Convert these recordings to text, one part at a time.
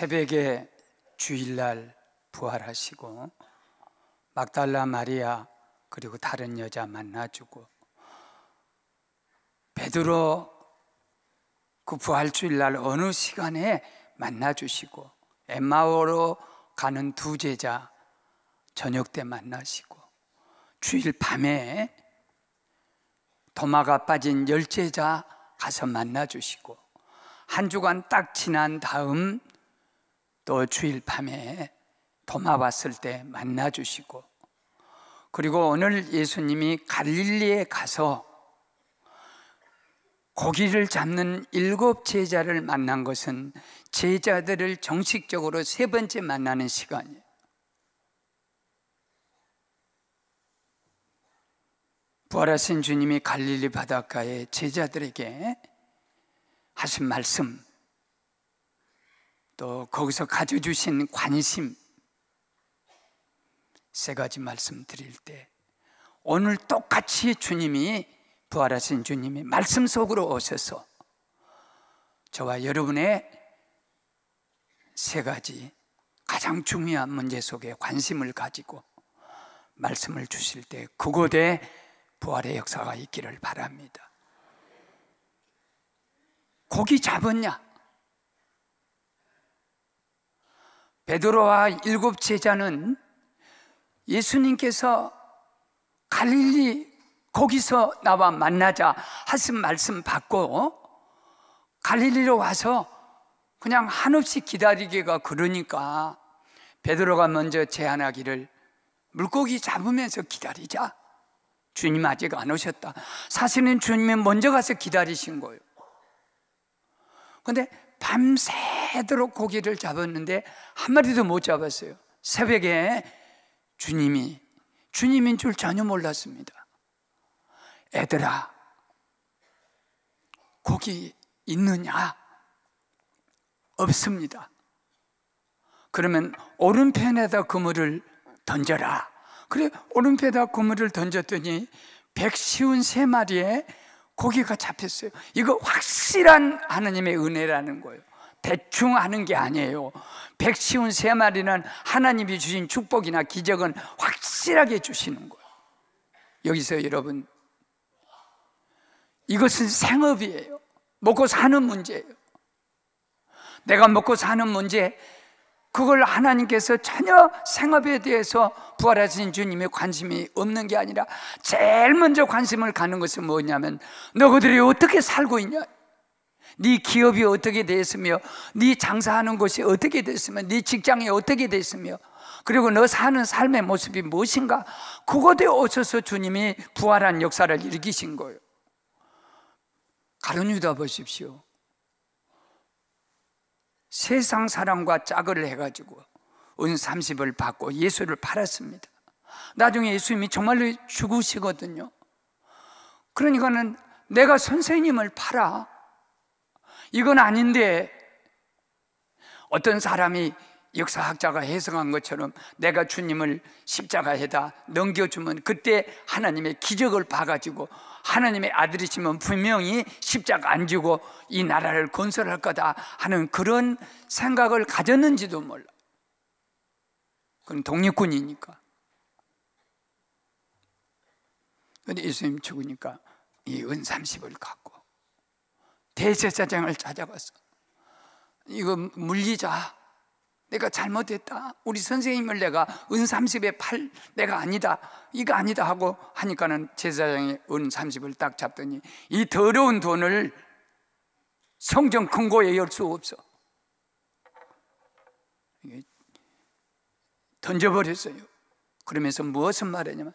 새벽에 주일날 부활하시고 막달라 마리아 그리고 다른 여자 만나주고 베드로 그 부활주일날 어느 시간에 만나주시고 엠마오로 가는 두 제자 저녁 때 만나시고 주일 밤에 도마가 빠진 10제자 가서 만나주시고 한 주간 딱 지난 다음 또 주일 밤에 도마 왔을 때 만나주시고 그리고 오늘 예수님이 갈릴리에 가서 고기를 잡는 7 제자를 만난 것은 제자들을 정식적으로 3번째 만나는 시간이에요. 부활하신 주님이 갈릴리 바닷가에 제자들에게 하신 말씀, 또 거기서 가져주신 관심 3가지 말씀드릴 때 오늘 똑같이 주님이 부활하신 주님이 말씀 속으로 오셔서 저와 여러분의 3가지 가장 중요한 문제 속에 관심을 가지고 말씀을 주실 때 그곳에 부활의 역사가 있기를 바랍니다. 고기 잡았냐? 베드로와 7 제자는 예수님께서 갈릴리 거기서 나와 만나자 하신 말씀 받고 갈릴리로 와서 그냥 한없이 기다리기가 그러니까 베드로가 먼저 제안하기를 물고기 잡으면서 기다리자. 주님 아직 안 오셨다. 사실은 주님이 먼저 가서 기다리신 거예요. 그런데 밤새도록 고기를 잡았는데 한 마리도 못 잡았어요. 새벽에 주님인 줄 전혀 몰랐습니다. 애들아, 고기 있느냐? 없습니다. 그러면 오른편에다 그물을 던져라. 그래, 오른편에다 그물을 던졌더니 153마리의 고기가 잡혔어요. 이거 확실한 하나님의 은혜라는 거예요. 대충 하는 게 아니에요. 153마리는 하나님이 주신 축복이나 기적은 확실하게 주시는 거예요. 여기서 여러분, 이것은 생업이에요. 먹고 사는 문제예요. 내가 먹고 사는 문제, 그걸 하나님께서 전혀 생업에 대해서 부활하신 주님의 관심이 없는 게 아니라 제일 먼저 관심을 갖는 것은 뭐냐면 너희들이 어떻게 살고 있냐, 네 기업이 어떻게 됐으며 네 장사하는 곳이 어떻게 됐으며 네 직장이 어떻게 됐으며 그리고 너 사는 삶의 모습이 무엇인가, 그것에 오셔서 주님이 부활한 역사를 일으키신 거예요. 가룟 유다 보십시오. 세상 사람과 짝을 해가지고 은 30을 받고 예수를 팔았습니다. 나중에 예수님이 정말로 죽으시거든요. 그러니까는 내가 선생님을 팔아, 이건 아닌데, 어떤 사람이 역사학자가 해석한 것처럼 내가 주님을 십자가에다 넘겨주면 그때 하나님의 기적을 봐가지고 하나님의 아들이시면 분명히 십자가 안 지고 이 나라를 건설할 거다 하는 그런 생각을 가졌는지도 몰라. 그건 독립군이니까. 그런데 예수님 죽으니까 이 은 30을 갖고 대제사장을 찾아가서 이거 물리자, 내가 잘못했다, 우리 선생님을 내가 은 30에 팔 내가 아니다, 이거 아니다 하고 하니까는 제사장이 은 30을 딱 잡더니 이 더러운 돈을 성전 금고에 열 수 없어, 던져버렸어요. 그러면서 무엇을 말하냐면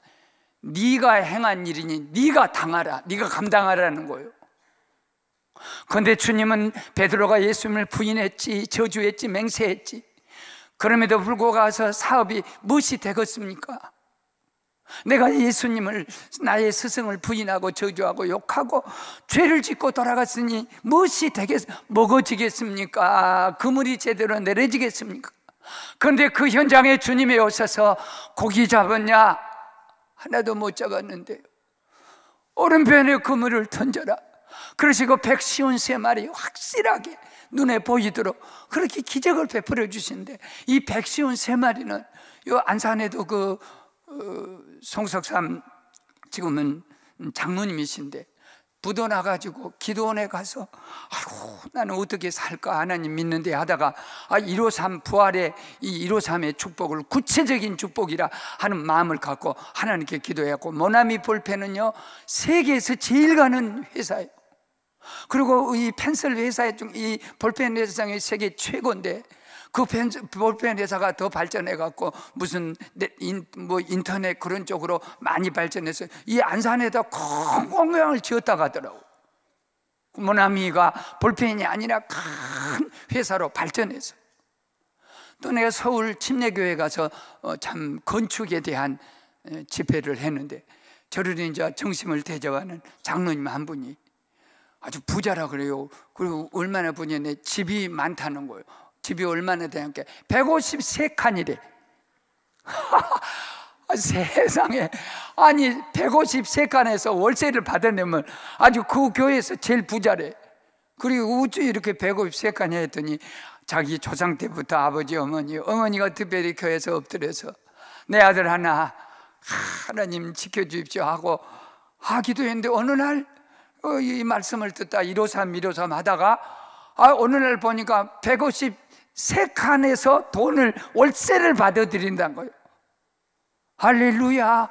네가 행한 일이니 네가 당하라, 네가 감당하라는 거예요. 그런데 주님은 베드로가 예수님을 부인했지, 저주했지, 맹세했지, 그럼에도 불구하고 가서 사업이 무엇이 되겠습니까? 내가 예수님을, 나의 스승을 부인하고 저주하고 욕하고 죄를 짓고 돌아갔으니 무엇이 먹어지겠습니까? 그물이 제대로 내려지겠습니까? 그런데 그 현장에 주님이 오셔서 고기 잡았냐? 하나도 못 잡았는데 오른편에 그물을 던져라. 그러시고 153마리 확실하게 눈에 보이도록 그렇게 기적을 베풀어 주시는데, 이 백시온 3마리는 요 안산에도 그 송석삼 지금은 장로님이신데 부도 나가지고 기도원에 가서 아이고 나는 어떻게 살까 하나님 믿는데 하다가 153 부활의 이 153의 축복을 구체적인 축복이라 하는 마음을 갖고 하나님께 기도했고, 모나미 볼펜은요 세계에서 제일 가는 회사예요. 그리고 이 펜슬 회사의 이 볼펜 회사의 세계 최고인데, 그 볼펜 회사가 더 발전해 갖고 무슨 인터넷 그런 쪽으로 많이 발전해서 이 안산에다 공공장을 지었다고 하더라고. 모나미가 볼펜이 아니라 큰 회사로 발전해서. 또 내가 서울 침례교회 가서 참 건축에 대한 집회를 했는데, 저를 이제 정심을 대접하는 장로님 한 분이 아주 부자라 그래요. 그리고 얼마나 부자냐, 집이 많다는 거예요. 집이 얼마나 되니까 153칸이래. 세상에, 아니 153칸에서 월세를 받아내면 아주 그 교회에서 제일 부자래. 그리고 어째 이렇게 153칸이 했더니 자기 조상 때부터 아버지 어머니가 특별히 교회에서 엎드려서 내 아들 하나 하나님 지켜주십시오 하고 하기도 했는데, 어느 날 이 말씀을 듣다 153 하다가 어느 날 보니까 153칸에서 돈을 월세를 받아들인다는 거예요. 할렐루야.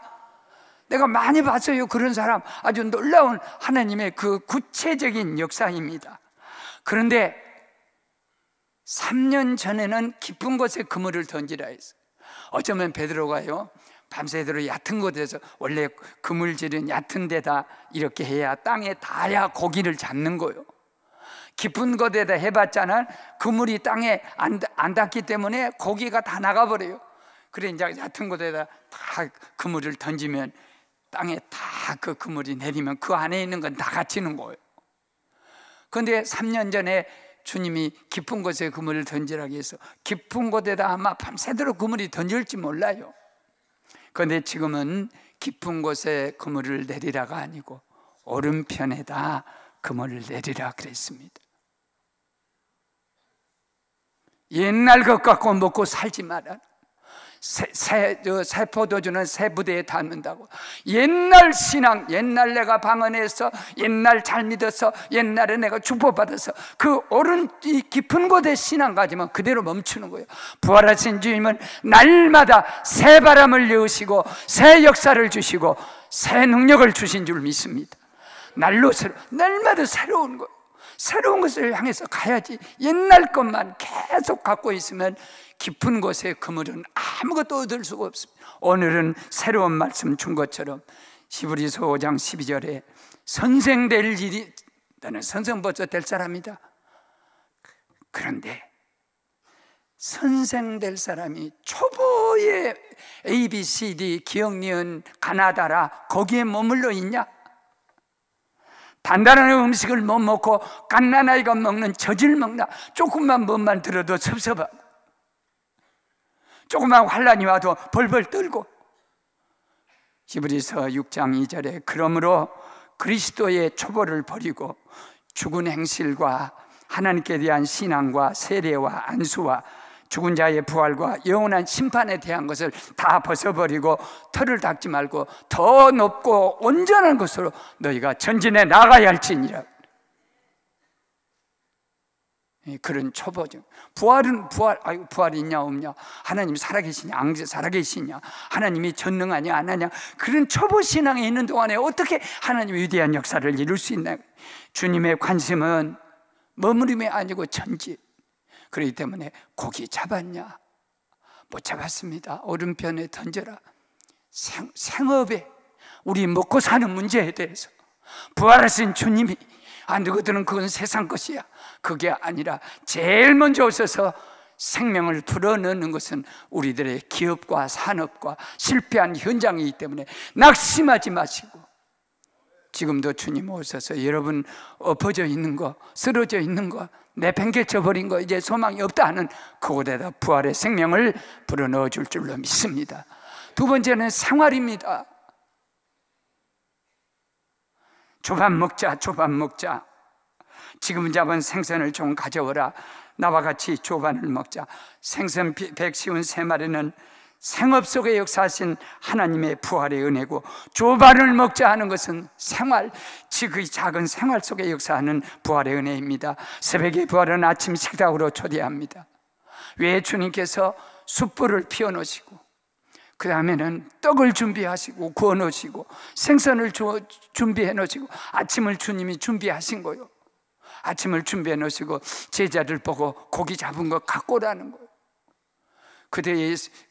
내가 많이 봤어요. 그런 사람. 아주 놀라운 하나님의 그 구체적인 역사입니다. 그런데 3년 전에는 깊은 곳에 그물을 던지라 했어요. 어쩌면 베드로가요 밤새도록 얕은 곳에서, 원래 그물질은 얕은 데다 이렇게 해야 땅에 닿아야 고기를 잡는 거예요. 깊은 곳에다 해봤자는 그물이 땅에 안 닿기 때문에 고기가 다 나가버려요. 그래 이제 얕은 곳에다 다 그물을 던지면 땅에 다 그 그물이 내리면 그 안에 있는 건 다 갇히는 거예요. 그런데 3년 전에 주님이 깊은 곳에 그물을 던지라고 해서 깊은 곳에다 아마 밤새도록 그물이 던질지 몰라요. 그런데 지금은 깊은 곳에 그물을 내리라가 아니고 오른편에다 그물을 내리라 그랬습니다. 옛날 것 갖고 먹고 살지 마라. 새 포도주는 새 부대에 닿는다고. 옛날 신앙, 옛날 내가 방언해서, 옛날 잘 믿어서, 옛날에 내가 축복받아서 그 이 깊은 곳에 신앙 가지면 그대로 멈추는 거예요. 부활하신 주님은 날마다 새 바람을 여으시고 새 역사를 주시고 새 능력을 주신 줄 믿습니다. 날마다 새로운 거예요. 새로운 것을 향해서 가야지. 옛날 것만 계속 갖고 있으면 깊은 곳에 그물은 아무것도 얻을 수가 없습니다. 오늘은 새로운 말씀 준 것처럼 히브리서 5장 12절에 선생 될 일이, 나는 선생 벌써 될 사람이다. 그런데 선생 될 사람이 초보의 ABCD 기억 니은 가나다라 거기에 머물러 있냐? 단단한 음식을 못 먹고 갓난아이가 먹는 젖을 먹나? 조금만 뭐만 들어도 섭섭하고, 조금만 환란이 와도 벌벌 떨고. 히브리서 6장 2절에 그러므로 그리스도의 초보를 버리고 죽은 행실과 하나님께 대한 신앙과 세례와 안수와 죽은 자의 부활과 영원한 심판에 대한 것을 다 벗어버리고 털을 닦지 말고 더 높고 온전한 것으로 너희가 전진해 나가야 할지니라. 그런 초보죠. 부활이 있냐 없냐, 하나님 살아계시냐 안 살아계시냐, 하나님이 전능하냐 안 하냐, 그런 초보 신앙에 있는 동안에 어떻게 하나님의 위대한 역사를 이룰 수 있나. 주님의 관심은 머무림이 아니고 전진. 그렇기 때문에 고기 잡았냐? 못 잡았습니다. 오른편에 던져라. 생업에, 우리 먹고 사는 문제에 대해서 부활하신 주님이, 너희들은 그건 세상 것이야, 그게 아니라 제일 먼저 오셔서 생명을 불어넣는 것은 우리들의 기업과 산업과 실패한 현장이기 때문에 낙심하지 마시고, 지금도 주님 오셔서 여러분 엎어져 있는 거, 쓰러져 있는 거, 내팽개쳐 버린 거, 이제 소망이 없다 하는 그곳에다 부활의 생명을 불어넣어 줄 줄로 믿습니다. 두 번째는 생활입니다. 조밥 먹자. 지금 잡은 생선을 좀 가져오라. 나와 같이 조반을 먹자. 생선 153마리는 생업 속에 역사하신 하나님의 부활의 은혜고, 조반을 먹자 하는 것은 생활, 그 작은 생활 속에 역사하는 부활의 은혜입니다. 새벽의 부활은 아침 식탁으로 초대합니다. 왜 주님께서 숯불을 피워놓으시고, 그 다음에는 떡을 준비하시고 구워 놓으시고 생선을 준비해 놓으시고 아침을 주님이 준비하신 거예요. 아침을 준비해 놓으시고 제자들 보고 고기 잡은 거 갖고 오라는 거예요. 그때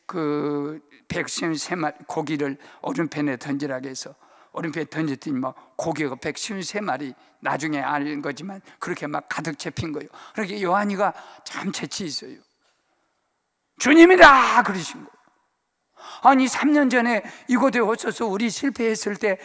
그 153마리 고기를 오른편에 던지라고 해서 오른편에 던졌더니 막 고기가 153마리, 나중에 알 거지만 그렇게 막 가득 잡힌 거예요. 그러니까 요한이가 참 재치 있어요. 주님이다 그러신 거예요. 아니 3년 전에 이곳에 오셔서 우리 실패했을 때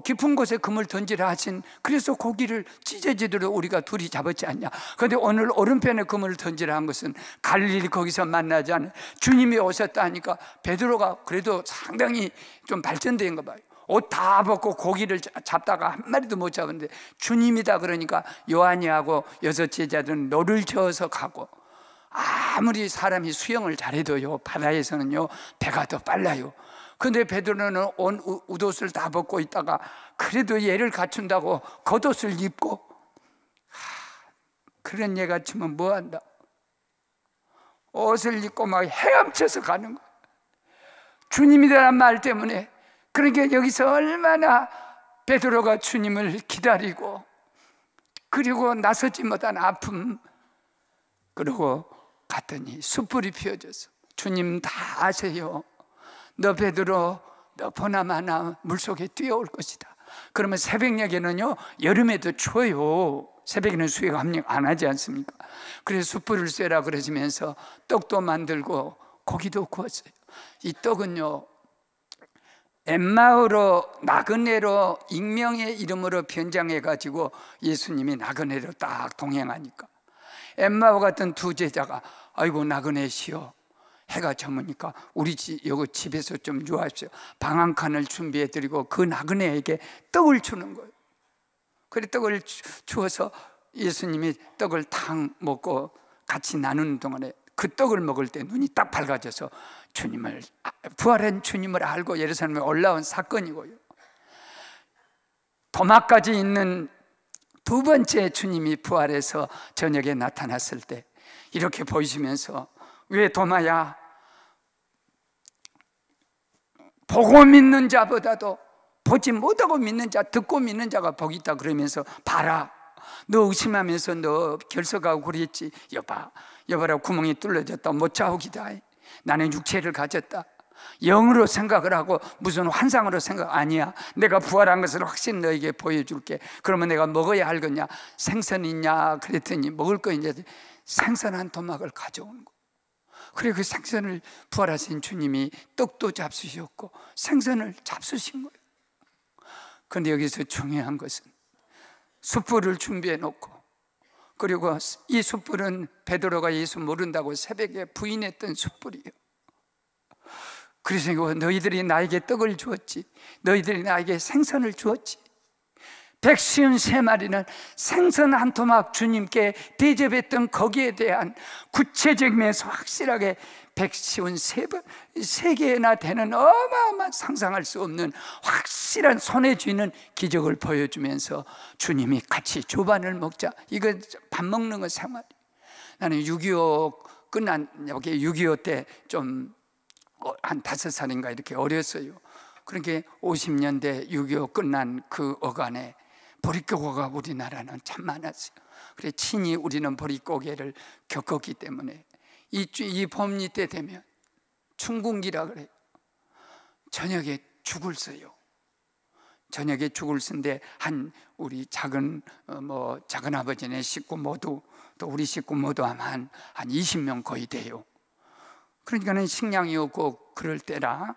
깊은 곳에 금을 던지라 하신, 그래서 고기를 찢어지도록 우리가 둘이 잡았지 않냐. 그런데 오늘 오른편에 금을 던지라 한 것은 갈릴리 거기서 만나지 않은 주님이 오셨다 하니까 베드로가 그래도 상당히 좀 발전된 거 봐요. 옷 다 벗고 고기를 잡다가 한 마리도 못 잡았는데 주님이다 그러니까 요한이하고 6 제자들은 노를 저어서 가고, 아무리 사람이 수영을 잘해도요 바다에서는요 배가 더 빨라요. 그런데 베드로는 온 웃옷을 다 벗고 있다가 그래도 얘를 갖춘다고 겉옷을 입고, 그런 얘 같으면 뭐한다? 옷을 입고 막 헤엄쳐서 가는 거야, 주님이라는 말 때문에. 그러니까 여기서 얼마나 베드로가 주님을 기다리고, 그리고 나서지 못한 아픔, 그리고 갔더니 숯불이 피워져서 주님 다 아세요. 너 베드로, 너 보나마나 물속에 뛰어올 것이다. 그러면 새벽녘에는요 여름에도 추워요. 새벽에는 수액 압력 안 하지 않습니까? 그래서 숯불을 쐬라 그러시면서 떡도 만들고 고기도 구웠어요. 이 떡은요 엠마오로, 나그네로 익명의 이름으로 변장해 가지고 예수님이 나그네로 딱 동행하니까 엠마오 같은 2 제자가 아이고 나그네시여, 해가 저무니까 우리 여기 집에서 좀 누워하십시오. 방 한 칸을 준비해 드리고 그 나그네에게 떡을 주는 거예요. 그래 떡을 주어서 예수님이 떡을 탁 먹고 같이 나누는 동안에 그 떡을 먹을 때 눈이 딱 밝아져서 주님을, 부활한 주님을 알고 예루살렘에 올라온 사건이고요. 도마까지 있는 2번째 주님이 부활해서 저녁에 나타났을 때 이렇게 보이시면서, 왜 도마야, 보고 믿는 자보다도 보지 못하고 믿는 자, 듣고 믿는 자가 복이 있다 그러면서, 봐라, 너 의심하면서 너 결석하고 그랬지. 여봐라, 구멍이 뚫려졌다, 못 자오기다. 나는 육체를 가졌다. 영으로 생각을 하고 무슨 환상으로 생각 아니야. 내가 부활한 것을 확실히 너에게 보여줄게. 그러면 내가 먹어야 할 거냐? 생선 있냐? 그랬더니 먹을 거 이제 생선 한 토막을 가져오는 거. 그래 그 생선을 부활하신 주님이 떡도 잡수셨고 생선을 잡수신 거예요. 그런데 여기서 중요한 것은 숯불을 준비해 놓고, 그리고 이 숯불은 베드로가 예수 모른다고 새벽에 부인했던 숯불이에요. 그래서 너희들이 나에게 떡을 주었지, 너희들이 나에게 생선을 주었지. 153마리는 생선 한 토막 주님께 대접했던 거기에 대한 구체적이면서 확실하게 153개나 되는 어마어마한 상상할 수 없는 확실한 손에 쥐는 기적을 보여주면서 주님이 같이 조반을 먹자. 이거 밥 먹는 거 생활. 나는 6.25 끝난, 여기 6.25 때 좀 한 5살인가 이렇게 어렸어요. 그러니까 50년대 6.25 끝난 그 어간에 보릿고개가 우리나라는 참 많았어요. 그래 친히 우리는 보릿고개를 겪었기 때문에 이 봄이 때 되면 춘궁기라 그래요. 저녁에 죽을 써요. 저녁에 죽을 쓴데 한 우리 작은 작은 아버지네 식구 모두, 또 우리 식구 모두 한 20명 거의 돼요. 그러니까는 식량이 없고 그럴 때라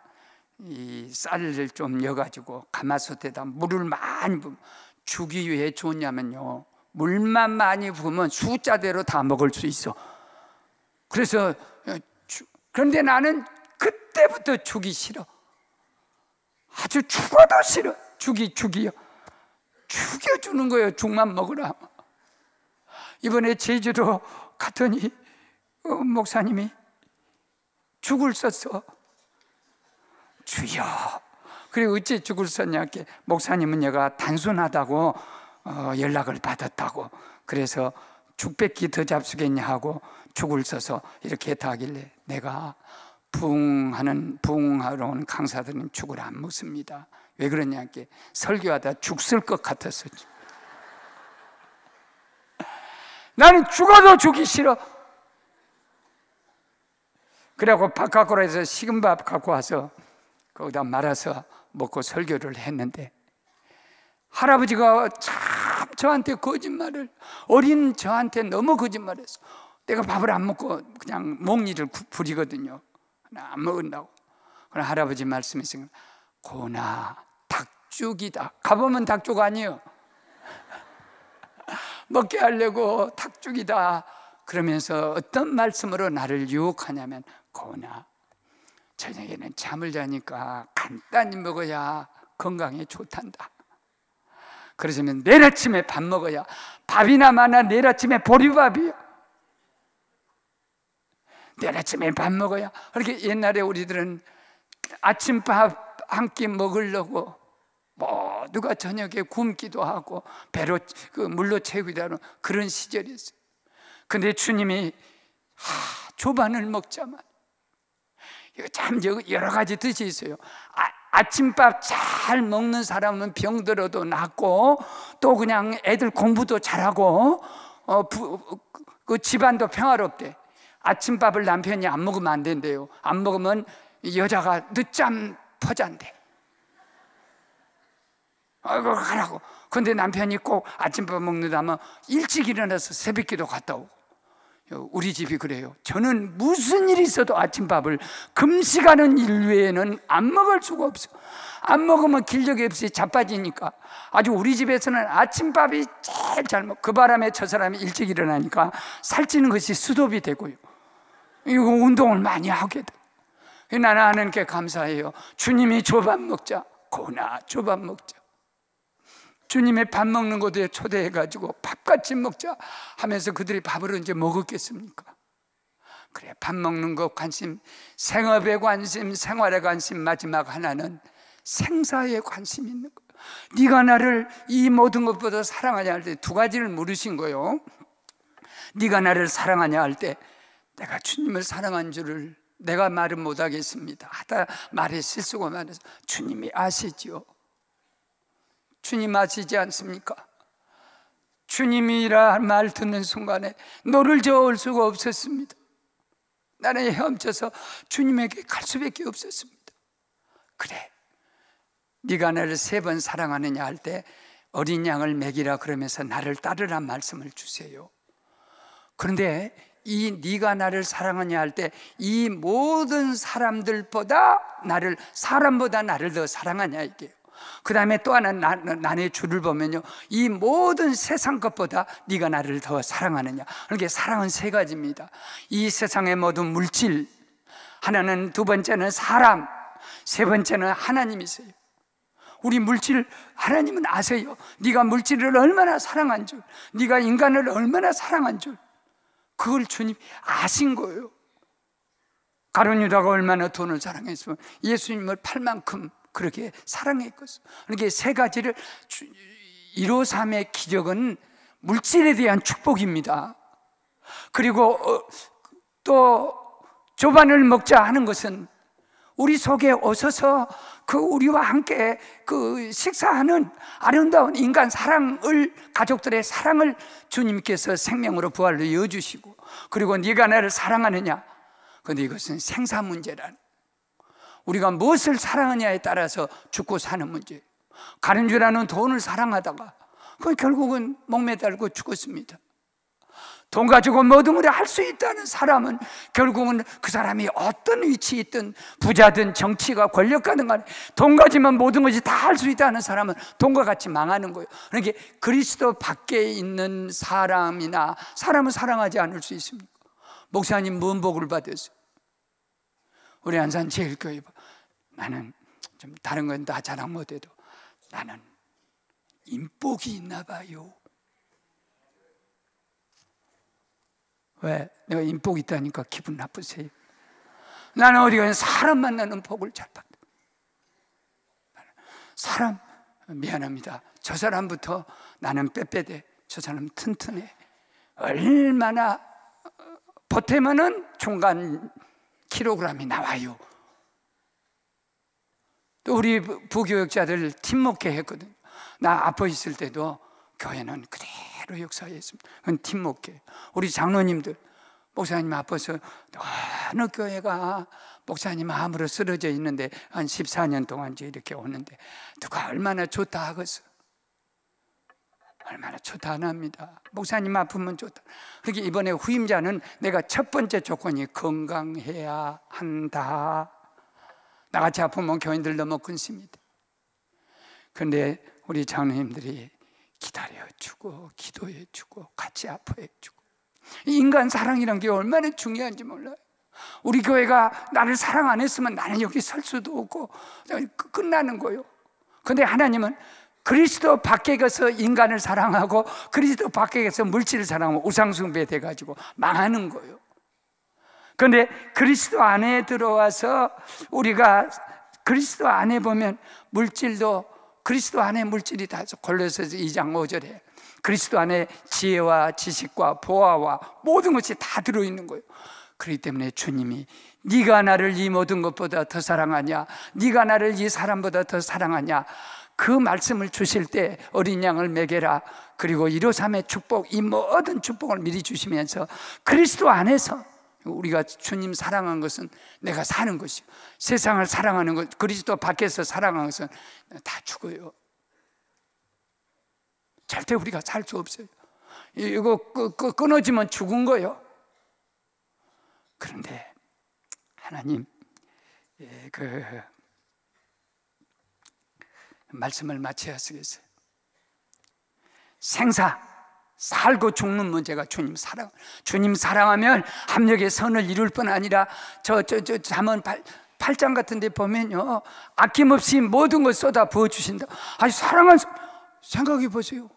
이 쌀을 좀 넣어가지고 가마솥에다 물을 많이 부으면, 죽이 왜 좋냐면요, 물만 많이 부으면 숫자대로 다 먹을 수 있어. 그래서 그런데 나는 그때부터 죽이 싫어. 아주 죽어도 싫어. 죽이요. 죽여주는 거예요. 죽만 먹으라. 이번에 제주도 갔더니 목사님이 죽을 썼어. 주여. 그리고 어째 죽을 썼냐? 목사님은 얘가 단순하다고 연락을 받았다고. 그래서 죽100기 더 잡수겠냐 하고 죽을 써서 이렇게 했다 하길래, 내가 부흥하러 온 강사들은 죽을 안 먹습니다. 왜 그러냐? 설교하다 죽 쓸 것 같았어. 나는 죽어도 죽기 싫어. 그래갖고 바깥으로 해서 식은 밥 갖고 와서 거기다 말아서 먹고 설교를 했는데, 할아버지가 참 저한테 거짓말을, 어린 저한테 너무 거짓말했어. 내가 밥을 안 먹고 그냥 몽니를 부리거든요. 안 먹은다고. 그럼 할아버지 말씀이 있으니까, 고나 닭죽이다. 가보면 닭죽 아니에요. 먹게 하려고 닭죽이다. 그러면서 어떤 말씀으로 나를 유혹하냐면, 고나 저녁에는 잠을 자니까 간단히 먹어야 건강에 좋단다. 그러시면 내일 아침에 밥 먹어야, 밥이나 마나 내일 아침에 보리밥이요. 내일 아침에 밥 먹어야. 그렇게 옛날에 우리들은 아침밥 한 끼 먹으려고 모두가 저녁에 굶기도 하고 배로 물로 채우기도 하는 그런 시절이었어요. 근데 주님이 조반을 먹자마자, 이거 참 여러 가지 뜻이 있어요. 아침밥 잘 먹는 사람은 병들어도 낫고, 또 그냥 애들 공부도 잘하고, 그 집안도 평화롭대. 아침밥을 남편이 안 먹으면 안 된대요. 안 먹으면 여자가 늦잠 퍼잔대. 아이고 가라고. 근데 남편이 꼭 아침밥 먹는다면 일찍 일어나서 새벽기도 갔다 오고. 우리 집이 그래요. 저는 무슨 일이 있어도 아침밥을 금식하는 일 외에는 안 먹을 수가 없어. 안 먹으면 기력이 없이 자빠지니까. 아주 우리 집에서는 아침밥이 제일 잘 먹고, 그 바람에 저 사람이 일찍 일어나니까 살찌는 것이 수도비 되고요. 이거 운동을 많이 하게 돼. 나는 하나님께 감사해요. 주님이 조밥 먹자. 고나 조밥 먹자. 주님의 밥 먹는 곳에 초대해가지고 밥같이 먹자 하면서 그들이 밥을 언제 먹었겠습니까? 그래, 밥 먹는 것 관심, 생업에 관심, 생활에 관심, 마지막 하나는 생사에 관심 있는 것. 네가 나를 이 모든 것보다 사랑하냐 할 때 두 가지를 물으신 거예요. 네가 나를 사랑하냐 할 때, 내가 주님을 사랑한 줄을 내가 말은 못하겠습니다 하다 말에 실수가 많아서, 주님이 아시지요. 주님 아시지 않습니까? 주님이라 말 듣는 순간에 너를 저을 수가 없었습니다. 나는 헤엄쳐서 주님에게 갈 수밖에 없었습니다. 그래, 네가 나를 3번 사랑하느냐 할 때 어린 양을 먹이라 그러면서 나를 따르란 말씀을 주세요. 그런데 이 네가 나를 사랑하냐 할 때 이 모든 사람들보다 사람보다 나를 더 사랑하냐 이게요. 그 다음에 또 하나 난의 줄을 보면요, 이 모든 세상 것보다 네가 나를 더 사랑하느냐. 그러니까 사랑은 3가지입니다. 이 세상의 모든 물질, 하나는, 두 번째는 사람, 세 번째는 하나님이세요. 우리 물질, 하나님은 아세요. 네가 물질을 얼마나 사랑한 줄, 네가 인간을 얼마나 사랑한 줄, 그걸 주님 아신 거예요. 가룟 유다가 얼마나 돈을 사랑했으면 예수님을 팔 만큼 그렇게 사랑했겠어. 그러니까 3가지를 153의 기적은 물질에 대한 축복입니다. 그리고 또 조반을 먹자 하는 것은 우리 속에 오셔서 우리와 함께 식사하는 아름다운 인간 사랑을, 가족들의 사랑을 주님께서 생명으로 부활로 이어주시고, 그리고 네가 나를 사랑하느냐. 그런데 이것은 생사 문제라는, 우리가 무엇을 사랑하냐에 따라서 죽고 사는 문제예요. 가는 줄 아는 돈을 사랑하다가 결국은 목매달고 죽었습니다. 돈 가지고 모든 걸 할 수 있다는 사람은 결국은 그 사람이 어떤 위치에 있든, 부자든 정치가 권력가든 간에 돈 가지면 모든 것이 다 할 수 있다는 사람은 돈과 같이 망하는 거예요. 그러니까 그리스도 밖에 있는 사람은 사랑하지 않을 수 있습니까? 목사님 뭔 복을 받았어요? 우리 안산제일교회, 나는 좀 다른 건 다 자랑 못해도 나는 인복이 있나 봐요. 왜? 내가 인복 있다니까 기분 나쁘세요? 나는 어디 가서 사람 만나는 복을 잘 받아. 사람, 미안합니다. 저 사람부터 나는 빼빼대, 저 사람 튼튼해. 얼마나 보태면은 중간 킬로그램이 나와요. 또 우리 부교육자들 팀목회 했거든요. 나 아파 있을 때도 교회는 그대로 역사했습니다. 그건 팀목회. 우리 장로님들, 목사님 아파서 어느 교회가 목사님 암으로 쓰러져 있는데 한 14년 동안 이렇게 오는데 누가 얼마나 좋다 하겠어. 얼마나 좋다 안 합니다. 목사님 아프면 좋다. 그렇게 이번에 후임자는 내가 첫 번째 조건이 건강해야 한다. 나같이 아프면 교인들 너무 근심이다. 그런데 우리 장로님들이 기다려주고 기도해주고 같이 아파해주고, 인간 사랑이란 게 얼마나 중요한지 몰라요. 우리 교회가 나를 사랑 안 했으면 나는 여기 설 수도 없고 끝나는 거예요. 그런데 하나님은 그리스도 밖에 가서 인간을 사랑하고 그리스도 밖에 가서 물질을 사랑하고 우상숭배 돼가지고 망하는 거예요. 그런데 그리스도 안에 들어와서 우리가 그리스도 안에 보면 물질도 그리스도 안에 물질이 다 골로새서 2장 5절에 그리스도 안에 지혜와 지식과 보화와 모든 것이 다 들어있는 거예요. 그렇기 때문에 주님이 네가 나를 이 모든 것보다 더 사랑하냐, 네가 나를 이 사람보다 더 사랑하냐, 그 말씀을 주실 때 어린 양을 먹여라, 그리고 153의 축복, 이 모든 축복을 미리 주시면서 그리스도 안에서 우리가 주님 사랑한 것은 내가 사는 것이요, 세상을 사랑하는 것, 그리스도 밖에서 사랑하는 것은 다 죽어요. 절대 우리가 살 수 없어요. 이거 끊어지면 죽은 거예요. 그런데 하나님 그 말씀을 마쳐야 쓰겠어요. 생사, 살고 죽는 문제가 주님 사랑하면 합력의 선을 이룰 뿐 아니라 저 잠언 8장 같은 데 보면요, 아낌없이 모든 걸 쏟아 부어 주신다. 아니, 사랑한, 생각해 보세요.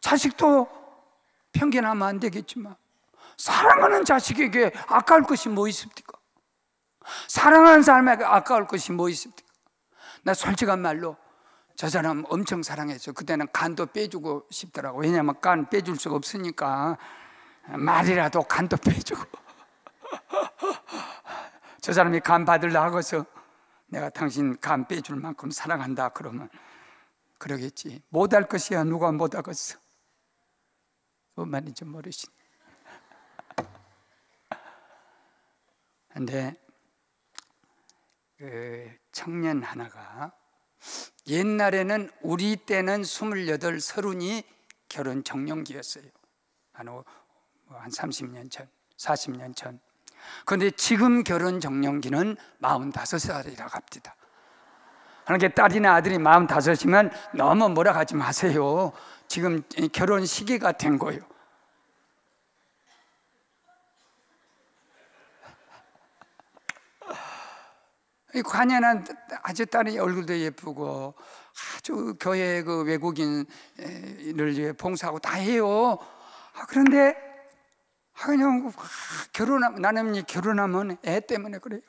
자식도 편견하면 안 되겠지만 사랑하는 자식에게 아까울 것이 뭐 있습니까? 사랑하는 사람에게 아까울 것이 뭐 있습니까? 나 솔직한 말로 저 사람 엄청 사랑했어. 그때는 간도 빼주고 싶더라고. 왜냐하면 간 빼줄 수가 없으니까 말이라도 간도 빼주고 저 사람이 간 받으려고 하고서 내가 당신 간 빼줄 만큼 사랑한다 그러면 그러겠지. 못할 것이야 누가 못하겠어. 뭔 말인지 모르시네. 근데 그 청년 하나가, 옛날에는 우리 때는 28, 30이 결혼 정년기였어요. 한 30년 전, 40년 전. 그런데 지금 결혼 정년기는 45살이라고 합니다. 그러니까 딸이나 아들이 45이면 너무 뭐라 하지 마세요. 지금 결혼 시기가 된 거예요. 관연한 아주 딸이 얼굴도 예쁘고 아주 교회 그 외국인을 위해 봉사하고 다 해요. 그런데 그냥 나는 결혼하면 애 때문에 그래요.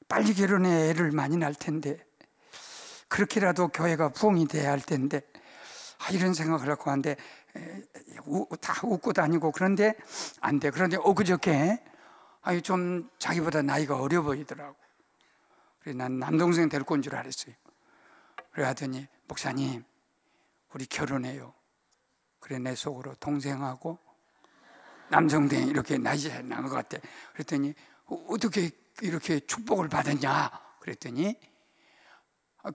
빨리 결혼해 애를 많이 낳을 텐데, 그렇게라도 교회가 부흥이 돼야 할 텐데, 이런 생각을 하고 하는데 다 웃고 다니고 그런데 안 돼. 그런데 그저께 좀 자기보다 나이가 어려 보이더라고. 그래서 난 남동생 데리고 온 줄 알았어요. 그래 하더니 목사님 우리 결혼해요. 그래 내 속으로 동생하고 남성댕이 이렇게 나이 차이 난 것 같아. 그랬더니 어떻게 이렇게 축복을 받았냐 그랬더니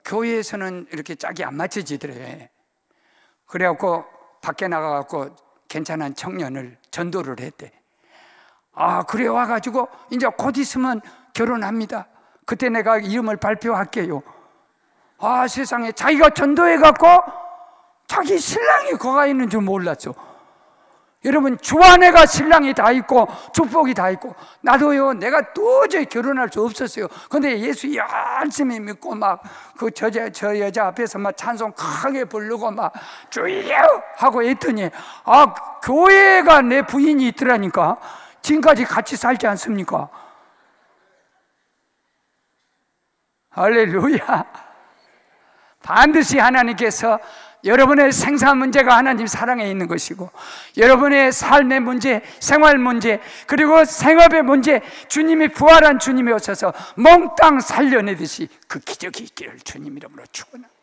교회에서는 이렇게 짝이 안 맞춰지더래. 그래갖고 밖에 나가갖고 괜찮은 청년을 전도를 했대. 그래 와가지고 이제 곧 있으면 결혼합니다. 그때 내가 이름을 발표할게요. 세상에 자기가 전도해갖고 자기 신랑이 거가 있는 줄 몰랐어. 여러분, 주 안에가 신랑이 다 있고 축복이 다 있고, 나도요, 내가 도저히 결혼할 수 없었어요. 근데 예수 열심히 믿고 막 저 여자 앞에서 막 찬송 크게 부르고 막 주여 하고 했더니, 교회가 내 부인이 있더라니까. 지금까지 같이 살지 않습니까? 할렐루야. 반드시 하나님께서 여러분의 생사 문제가 하나님 사랑에 있는 것이고, 여러분의 삶의 문제, 생활 문제, 그리고 생업의 문제, 주님이 부활한 주님이 오셔서 몽땅 살려내듯이 그 기적이 있기를 주님 이름으로 축원합니다.